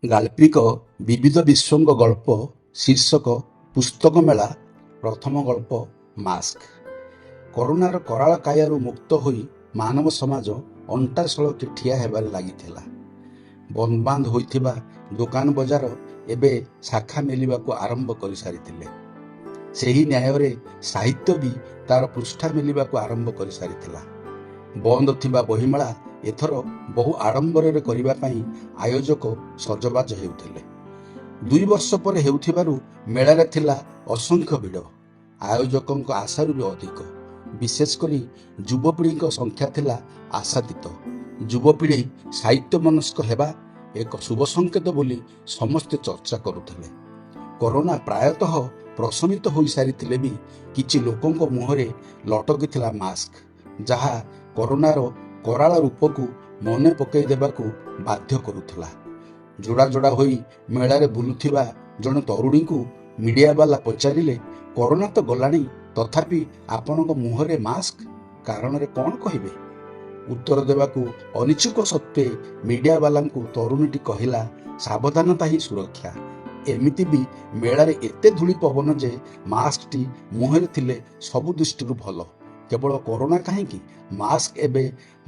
ଗାଳ୍ପିକ ବିବିଧ ବିଶ୍ୱଙ୍କ ଗଳ୍ପ ଶୀର୍ଷକ ପୁସ୍ତକ ମେଳା ପ୍ରଥମ ଗଳ୍ପ ମାସ୍କ। କରୋନାର କରାଳ କାୟାରୁ ମୁକ୍ତ ହୋଇ ମାନବ ସମାଜ ଅଣ୍ଟାସଳଖି ଠିଆ ହେବାରେ ଲାଗିଥିଲା। ବନ୍ଦବାନ୍ଦ ହୋଇଥିବା ଦୋକାନ ବଜାର ଏବେ ଶାଖା ମେଲିବାକୁ ଆରମ୍ଭ କରିସାରିଥିଲେ। ସେହି ନ୍ୟାୟରେ ସାହିତ୍ୟ ବି ତାର ପୃଷ୍ଠା ମେଲିବାକୁ ଆରମ୍ଭ କରିସାରିଥିଲା। ବନ୍ଦ ଥିବା ବହିମେଳା ଏଥର ବହୁ ଆଡମ୍ବରରେ କରିବା ପାଇଁ ଆୟୋଜକ ସଜବାଜ ହେଉଥିଲେ। 2 ବର୍ଷ ପରେ ହେଉଥିବାରୁ ମେଳାରେ ଥିଲା ଅସଂଖ୍ୟ ଭିଡ଼। ଆୟୋଜକଙ୍କ ଆଶାରୁ ବି ଅଧିକ। ବିଶେଷ କରି ଯୁବପିଢ଼ିଙ୍କ ସଂଖ୍ୟା ଥିଲା ଆଶାତୀତ। ଯୁବପିଢ଼ି ସାହିତ୍ୟ ମନସ୍କ ହେବା ଏକ ଶୁଭ ସଂକେତ ବୋଲି ସମସ୍ତେ ଚର୍ଚ୍ଚା କରୁଥିଲେ। କରୋନା ପ୍ରାୟତଃ ପ୍ରଶମିତ ହୋଇସାରିଥିଲେ ବି କିଛି ଲୋକଙ୍କ ମୁହଁରେ ଲଟକିଥିଲା ମାସ୍କ, ଯାହା କରୋନାର କରାଳ ରୂପକୁ ମନେ ପକାଇ ଦେବାକୁ ବାଧ୍ୟ କରୁଥିଲା। ଯୋଡ଼ା ଯୋଡ଼ା ହୋଇ ମେଳାରେ ବୁଲୁଥିବା ଜଣେ ତରୁଣୀଙ୍କୁ ମିଡ଼ିଆବାଲା ପଚାରିଲେ, କରୋନା ତ ଗଲାଣି, ତଥାପି ଆପଣଙ୍କ ମୁହଁରେ ମାସ୍କ, କାରଣରେ କ'ଣ କହିବେ? ଉତ୍ତର ଦେବାକୁ ଅନିଚ୍ଛୁକ ସତ୍ତ୍ୱେ ମିଡ଼ିଆବାଲାଙ୍କୁ ତରୁଣୀଟି କହିଲା, ସାବଧାନତା ହିଁ ସୁରକ୍ଷା। ଏମିତି ବି ମେଳାରେ ଏତେ ଧୂଳି ପବନ ଯେ ମାସ୍କଟି ମୁହଁରେ ଥିଲେ ସବୁ ଦୃଷ୍ଟିରୁ ଭଲ। କେବଳ କରୋନା କାହିଁକି, ମାସ୍କ ଏବେ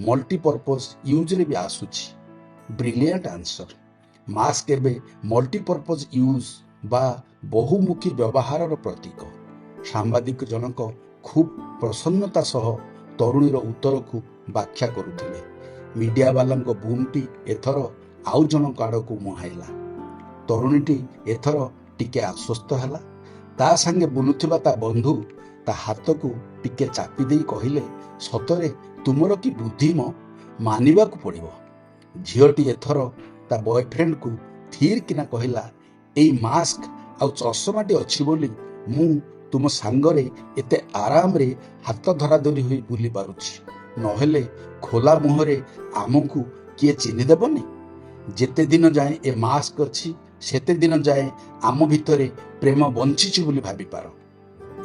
ମଲ୍ଟିପର୍ପୋଜ ୟୁଜରେ ବି ଆସୁଛି। Brilliant answer. ମାସ୍କ ଏବେ ମଲ୍ଟିପର୍ପୋଜ ୟୁଜ ବା ବହୁମୁଖୀ ବ୍ୟବହାରର ପ୍ରତୀକ। ସାମ୍ବାଦିକ ଜଣକ ଖୁବ୍ ପ୍ରସନ୍ନତା ସହ ତରୁଣୀର ଉତ୍ତରକୁ ବ୍ୟାଖ୍ୟା କରୁଥିଲେ। ମିଡ଼ିଆବାଲାଙ୍କ ବୁମ୍ଟି ଏଥର ଆଉ ଜଣଙ୍କ ଆଡ଼କୁ ମୁହାଁଇଲା। ତରୁଣୀଟି ଏଥର ଟିକେ ଆଶ୍ୱସ୍ତ ହେଲା। ତା ସାଙ୍ଗେ ବୁଲୁଥିବା ତା ବନ୍ଧୁ ତା ହାତକୁ ଟିକେ ଚାପି ଦେଇ କହିଲେ, ସତରେ ତୁମର କି ବୁଦ୍ଧି ମ, ମାନିବାକୁ ପଡ଼ିବ। ଝିଅଟି ଏଥର ତା ବୟଫ୍ରେଣ୍ଡକୁ ଥିର କିନା କହିଲା, ଏଇ ମାସ୍କ ଆଉ ଚଷମାଟି ଅଛି ବୋଲି ମୁଁ ତୁମ ସାଙ୍ଗରେ ଏତେ ଆରାମରେ ହାତ ଧରାଧରି ହୋଇ ବୁଲି ପାରୁଛି। ନହେଲେ ଖୋଲା ମୁହଁରେ ଆମକୁ କିଏ ଚିହ୍ନିଦେବନି। ଯେତେ ଦିନ ଯାଏଁ ଏ ମାସ୍କ ଅଛି ସେତେ ଦିନ ଯାଏଁ ଆମ ଭିତରେ ପ୍ରେମ ବଞ୍ଚିଛି ବୋଲି ଭାବିପାର।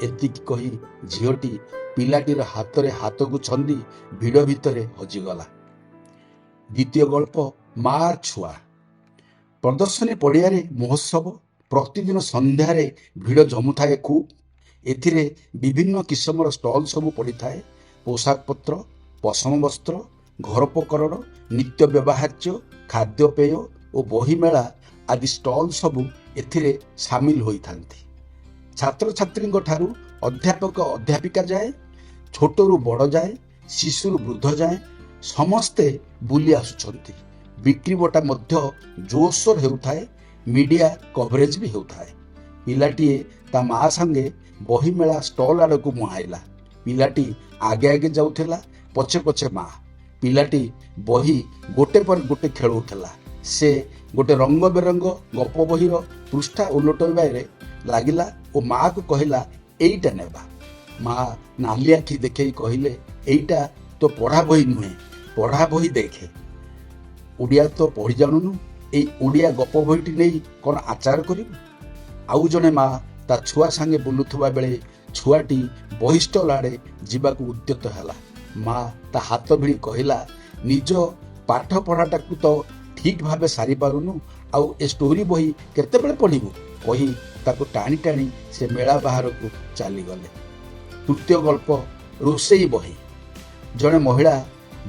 ଏତିକି କହି ଝିଅଟି ପିଲାଟିର ହାତରେ ହାତକୁ ଛନ୍ଦି ଭିଡ଼ ଭିତରେ ହଜିଗଲା। ଦ୍ୱିତୀୟ ଗଳ୍ପ ମା ଛୁଆ। ପ୍ରଦର୍ଶନୀ ପଡ଼ିଆରେ ମହୋତ୍ସବ। ପ୍ରତିଦିନ ସନ୍ଧ୍ୟାରେ ଭିଡ଼ ଜମୁଥାଏ ଖୁବ୍। ଏଥିରେ ବିଭିନ୍ନ କିସମର ଷ୍ଟଲ୍ ସବୁ ପଡ଼ିଥାଏ। ପୋଷାକ ପତ୍ର, ପଶମ ବସ୍ତ୍ର, ଘରୋପକରଣ, ନିତ୍ୟ ବ୍ୟବହାର୍ଯ୍ୟ, ଖାଦ୍ୟପେୟ ଓ ବହିମେଳା ଆଦି ଷ୍ଟଲ୍ ସବୁ ଏଥିରେ ସାମିଲ ହୋଇଥାନ୍ତି। ଛାତ୍ରଛାତ୍ରୀଙ୍କ ଠାରୁ ଅଧ୍ୟାପକ ଅଧ୍ୟାପିକା ଯାଏ, ଛୋଟରୁ ବଡ଼ ଯାଏ, ଶିଶୁରୁ ବୃଦ୍ଧ ଯାଏ ସମସ୍ତେ ବୁଲି ଆସୁଛନ୍ତି। ବିକ୍ରି ବଟା ମଧ୍ୟ ଜୋରସୋର ହେଉଥାଏ। ମିଡ଼ିଆ କଭରେଜ ବି ହେଉଥାଏ। ପିଲାଟିଏ ତା ମା ସାଙ୍ଗେ ବହିମେଳା ଷ୍ଟଲ୍ ଆଡ଼କୁ ମୁହାଁଇଲା। ପିଲାଟି ଆଗେ ଆଗେ ଯାଉଥିଲା, ପଛେ ପଛେ ମା। ପିଲାଟି ବହି ଗୋଟେ ପରେ ଗୋଟେ ଖେଳୁଥିଲା। ସେ ଗୋଟେ ରଙ୍ଗ ବେରଙ୍ଗ ଗପ ବହିର ପୃଷ୍ଠା ଓଲଟାଇବାରେ ଲାଗିଲା ଓ ମାଆକୁ କହିଲା, ଏଇଟା ନେବା। ମା ନାଲି ଆଖି ଦେଖେଇ କହିଲେ, ଏଇଟା ତ ପଢ଼ା ବହି ନୁହେଁ, ପଢ଼ା ବହି ଦେଖେ। ଓଡ଼ିଆ ତ ପଢ଼ି ଜାଣୁନୁ, ଏଇ ଓଡ଼ିଆ ଗପ ବହିଟି ନେଇ କ'ଣ ଆଚାର କରିବୁ? ଆଉ ଜଣେ ମା ତା ଛୁଆ ସାଙ୍ଗେ ବୁଲୁଥିବା ବେଳେ ଛୁଆଟି ବହି ଷ୍ଟଲ୍ ଆଡ଼େ ଯିବାକୁ ଉଦ୍ୟତ ହେଲା। ମା ତା ହାତ ଭିଡ଼ି କହିଲା, ନିଜ ପାଠ ପଢ଼ାଟାକୁ ତ ଠିକ୍ ଭାବେ ସାରିପାରୁନୁ, ଆଉ ଏ ଷ୍ଟୋରି ବହି କେତେବେଳେ ପଢ଼ିବୁ? କହି ତାକୁ ଟାଣି ଟାଣି ସେ ମେଳା ବାହାରକୁ ଚାଲିଗଲେ। ତୃତୀୟ ଗଳ୍ପ ରୋଷେଇ ବହି। ଜଣେ ମହିଳା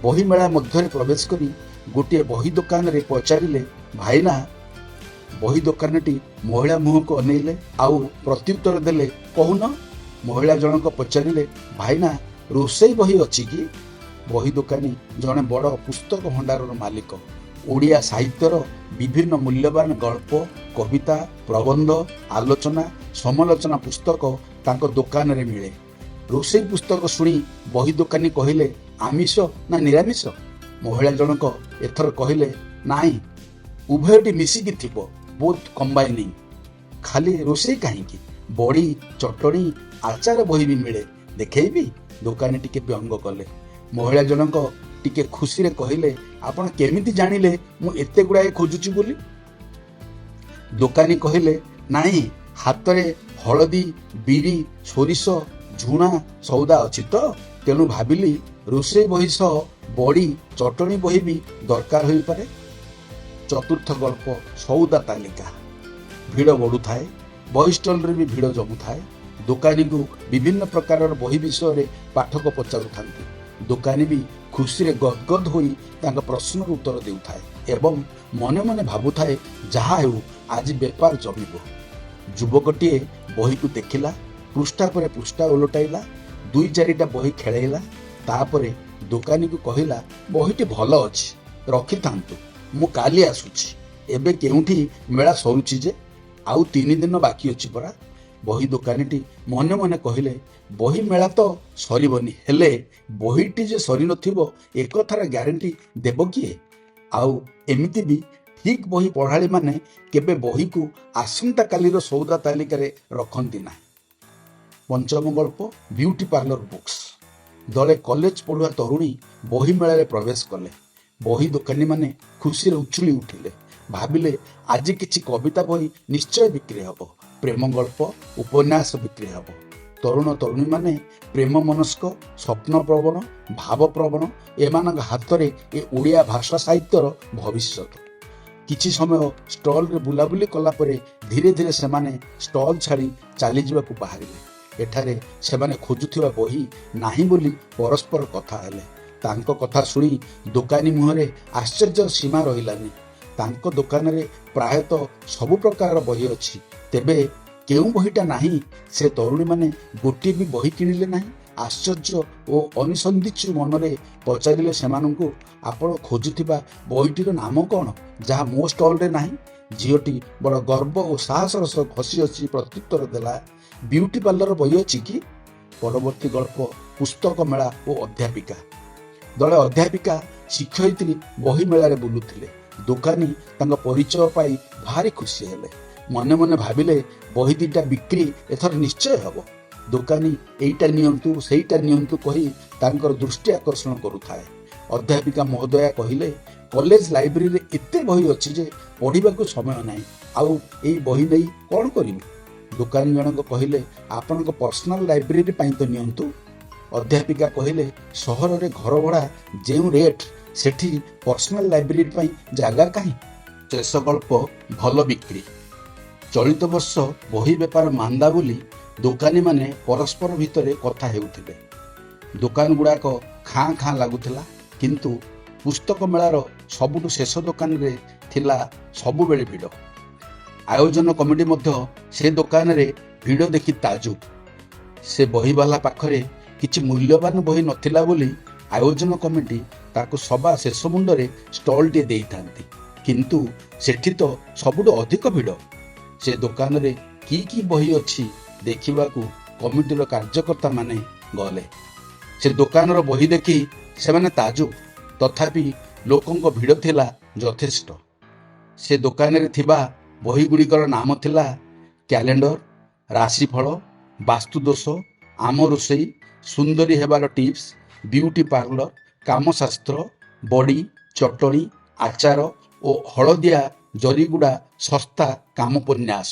ବହି ମେଳା ମଧ୍ୟରେ ପ୍ରବେଶ କରି ଗୋଟିଏ ବହି ଦୋକାନରେ ପଚାରିଲେ, ଭାଇନା? ବହି ଦୋକାନଟି ମହିଳା ମୁହଁକୁ ଅନେଇଲେ ଆଉ ପ୍ରତ୍ୟୁତ୍ତର ଦେଲେ, କହୁନ। ମହିଳା ଜଣକ ପଚାରିଲେ, ଭାଇନା ରୋଷେଇ ବହି ଅଛି କି? ବହି ଦୋକାନୀ ଜଣେ ବଡ଼ ପୁସ୍ତକ ଭଣ୍ଡାରର ମାଲିକ। ଓଡ଼ିଆ ସାହିତ୍ୟର ବିଭିନ୍ନ ମୂଲ୍ୟବାନ ଗଳ୍ପ, କବିତା, ପ୍ରବନ୍ଧ, ଆଲୋଚନା, ସମାଲୋଚନା ପୁସ୍ତକ ତାଙ୍କ ଦୋକାନରେ ମିଳେ। ରୋଷେଇ ପୁସ୍ତକ ଶୁଣି ବହି ଦୋକାନୀ କହିଲେ, ଆମିଷ ନା ନିରାମିଷ? ମହିଳା ଜଣକ ଏଥର କହିଲେ, ନାଇଁ, ଉଭୟଟି ମିଶିକି ଥିବ, ବୋଥ କମ୍ବାଇନିଂ। ଖାଲି ରୋଷେଇ କାହିଁକି, ବଡ଼ି, ଚଟଣି, ଆଚାର ବହି ବି ମିଳେ, ଦେଖେଇବି? ଦୋକାନୀ ଟିକେ ବ୍ୟଙ୍ଗ କଲେ। ମହିଳା ଜଣକ ଟିକେ ଖୁସିରେ କହିଲେ, ଆପଣ କେମିତି ଜାଣିଲେ ମୁଁ ଏତେ ଗୁଡ଼ାଏ ଖୋଜୁଛି ବୋଲି? ଦୋକାନୀ କହିଲେ, ନାଇଁ, ହାତରେ ହଳଦୀ, ବିରି, ସୋରିଷ, ଝୁଣା ସଉଦା ଅଛି ତ, ତେଣୁ ଭାବିଲି ରୋଷେଇ ବହି ସହ ବଡ଼ି, ଚଟଣି ବହି ବି ଦରକାର ହୋଇପାରେ। ଚତୁର୍ଥ ଗଳ୍ପ ସଉଦା ତାଲିକା। ଭିଡ଼ ବଢ଼ୁଥାଏ, ବହି ଷ୍ଟଲରେ ବି ଭିଡ଼ ଜମୁଥାଏ। ଦୋକାନୀକୁ ବିଭିନ୍ନ ପ୍ରକାରର ବହି ବିଷୟରେ ପାଠକ ପଚାରୁଥାନ୍ତି। ଦୋକାନୀ ବି ଖୁସିରେ ଗଦଗଦ ହୋଇ ତାଙ୍କ ପ୍ରଶ୍ନର ଉତ୍ତର ଦେଉଥାଏ ଏବଂ ମନେ ମନେ ଭାବୁଥାଏ, ଯାହା ହେଉ ଆଜି ବେପାର ଜମିବ। ଯୁବକଟିଏ ବହିକୁ ଦେଖିଲା, ପୃଷ୍ଠା ପରେ ପୃଷ୍ଠା ଓଲଟାଇଲା, 2-4ଟା ବହି ଖେଳେଇଲା। ତାପରେ ଦୋକାନୀକୁ କହିଲା, ବହିଟି ଭଲ ଅଛି, ରଖିଥାନ୍ତୁ, ମୁଁ କାଲି ଆସୁଛି। ଏବେ କେଉଁଠି ମେଳା ସରୁଛି ଯେ? ଆଉ 3 ଦିନ ବାକି ଅଛି ପରା। ବହି ଦୋକାନୀଟି ମନେ ମନେ କହିଲେ, ବହି ମେଳା ତ ସରିବନି, ହେଲେ ବହିଟି ଯେ ସରିନଥିବ ଏକଥାର ଗ୍ୟାରେଣ୍ଟି ଦେବ କିଏ? ଆଉ ଏମିତି ବି ଠିକ୍ ବହି ପଢ଼ାଳିମାନେ କେବେ ବହିକୁ ଆସନ୍ତାକାଲିର ସଉଦା ତାଲିକାରେ ରଖନ୍ତି ନାହିଁ। ପଞ୍ଚମ ଗଳ୍ପ ବିୟୁଟି ପାର୍ଲର ବୁକ୍ସ। ଦଳେ କଲେଜ ପଢ଼ୁଆ ତରୁଣୀ ବହି ମେଳାରେ ପ୍ରବେଶ କଲେ। ବହି ଦୋକାନୀମାନେ ଖୁସିରେ ଉଛୁଳି ଉଠିଲେ। ଭାବିଲେ, ଆଜି କିଛି କବିତା ବହି ନିଶ୍ଚୟ ବିକ୍ରି ହେବ, ପ୍ରେମ ଗଳ୍ପ, ଉପନ୍ୟାସ ବିକ୍ରି ହେବ। ତରୁଣ ତରୁଣୀମାନେ ପ୍ରେମ ମନସ୍କ, ସ୍ୱପ୍ନପ୍ରବଣ, ଭାବପ୍ରବଣ। ଏମାନଙ୍କ ହାତରେ ଏ ଓଡ଼ିଆ ଭାଷା ସାହିତ୍ୟର ଭବିଷ୍ୟତ। କିଛି ସମୟ ଷ୍ଟଲରେ ବୁଲାବୁଲି କଲା ପରେ ଧୀରେ ଧୀରେ ସେମାନେ ଷ୍ଟଲ ଛାଡ଼ି ଚାଲିଯିବାକୁ ବାହାରିଲେ। ଏଠାରେ ସେମାନେ ଖୋଜୁଥିବା ବହି ନାହିଁ ବୋଲି ପରସ୍ପର କଥା ହେଲେ। ତାଙ୍କ କଥା ଶୁଣି ଦୋକାନୀ ମୁହଁରେ ଆଶ୍ଚର୍ଯ୍ୟର ସୀମା ରହିଲାନି। ତାଙ୍କ ଦୋକାନରେ ପ୍ରାୟତଃ ସବୁ ପ୍ରକାରର ବହି ଅଛି, ତେବେ କେଉଁ ବହିଟା ନାହିଁ ସେ ତରୁଣୀମାନେ ଗୋଟିଏ ବି ବହି କିଣିଲେ ନାହିଁ। ଆଶ୍ଚର୍ଯ୍ୟ ଓ ଅନିସନ୍ଦିଗ୍ଧ ମନରେ ପଚାରିଲେ ସେମାନଙ୍କୁ, ଆପଣ ଖୋଜୁଥିବା ବହିଟିର ନାମ କ'ଣ, ଯାହା ମୋ ଷ୍ଟଲରେ ନାହିଁ? ଝିଅଟି ବଡ଼ ଗର୍ବ ଓ ସାହସର ସହ ହସି ହସି ପ୍ରତ୍ୟୁତ୍ତର ଦେଲା, ବିୟୁଟି ପାର୍ଲର ବହି ଅଛି କି? ପରବର୍ତ୍ତୀ ଗଳ୍ପ ପୁସ୍ତକ ମେଳା ଓ ଅଧ୍ୟାପିକା। ଦଳେ ଅଧ୍ୟାପିକା ଶିକ୍ଷୟିତ୍ରୀ ବହି ମେଳାରେ ବୁଲୁଥିଲେ। ଦୋକାନୀ ତାଙ୍କ ପରିଚୟ ପାଇ ଭାରି ଖୁସି ହେଲେ। ମନେ ମନେ ଭାବିଲେ, ବହି 2ଟା ବିକ୍ରି ଏଥର ନିଶ୍ଚୟ ହେବ। ଦୋକାନୀ ଏଇଟା ନିଅନ୍ତୁ, ସେଇଟା ନିଅନ୍ତୁ କହି ତାଙ୍କର ଦୃଷ୍ଟି ଆକର୍ଷଣ କରୁଥାଏ। ଅଧ୍ୟାପିକା ମହୋଦୟା କହିଲେ, କଲେଜ ଲାଇବ୍ରେରୀରେ ଏତେ ବହି ଅଛି ଯେ ପଢ଼ିବାକୁ ସମୟ ନାହିଁ, ଆଉ ଏଇ ବହି ନେଇ କ'ଣ କରିବି? ଦୋକାନୀ ଜଣକ କହିଲେ, ଆପଣଙ୍କ ପର୍ସନାଲ ଲାଇବ୍ରେରୀ ପାଇଁ ତ ନିଅନ୍ତୁ। ଅଧ୍ୟାପିକା କହିଲେ, ସହରରେ ଘର ଭଡ଼ା ଯେଉଁ ରେଟ୍, ସେଠି ପର୍ସନାଲ ଲାଇବ୍ରେରୀ ପାଇଁ ଜାଗା କାହିଁ? ଶେଷ ଗଳ୍ପ ଭଲ ବିକ୍ରି। ଚଳିତ ବର୍ଷ ବହି ବେପାର ମାନ୍ଦା ବୋଲି ଦୋକାନୀମାନେ ପରସ୍ପର ଭିତରେ କଥା ହେଉଥିଲେ। ଦୋକାନ ଗୁଡ଼ାକ ଖାଁ ଖାଁ ଲାଗୁଥିଲା, କିନ୍ତୁ ପୁସ୍ତକ ମେଳାର ସବୁଠୁ ଶେଷ ଦୋକାନରେ ଥିଲା ସବୁବେଳେ ଭିଡ଼। ଆୟୋଜନ କମିଟି ମଧ୍ୟ ସେ ଦୋକାନରେ ଭିଡ଼ ଦେଖି ତାଜୁବ। ସେ ବହିବାଲା ପାଖରେ କିଛି ମୂଲ୍ୟବାନ ବହି ନଥିଲା ବୋଲି ଆୟୋଜନ କମିଟି ତାକୁ ସବା ଶେଷ ମୁଣ୍ଡରେ ଷ୍ଟଲଟିଏ ଦେଇଥାନ୍ତି, କିନ୍ତୁ ସେଠି ତ ସବୁଠୁ ଅଧିକ ଭିଡ଼। ସେ ଦୋକାନରେ କି କି ବହି ଅଛି ଦେଖିବାକୁ କମିଟିର କାର୍ଯ୍ୟକର୍ତ୍ତାମାନେ ଗଲେ। ସେ ଦୋକାନର ବହି ଦେଖି ସେମାନେ ତାଜୁବ, ତଥାପି ଲୋକଙ୍କ ଭିଡ଼ ଥିଲା ଯଥେଷ୍ଟ। ସେ ଦୋକାନରେ ଥିବା ବହିଗୁଡ଼ିକର ନାମ ଥିଲା କ୍ୟାଲେଣ୍ଡର, ରାଶିଫଳ, ବାସ୍ତୁଦୋଷ, ଆମ ରୋଷେଇ, ସୁନ୍ଦରୀ ହେବାର ଟିପ୍ସ, ବିୟୁଟି ପାର୍ଲର, କାମଶାସ୍ତ୍ର, ବଡ଼ି, ଚଟଣି, ଆଚାର ଓ ହଳଦିଆ ଜରିଗୁଡ଼ା ଶସ୍ତା କାମୋପନ୍ୟାସ।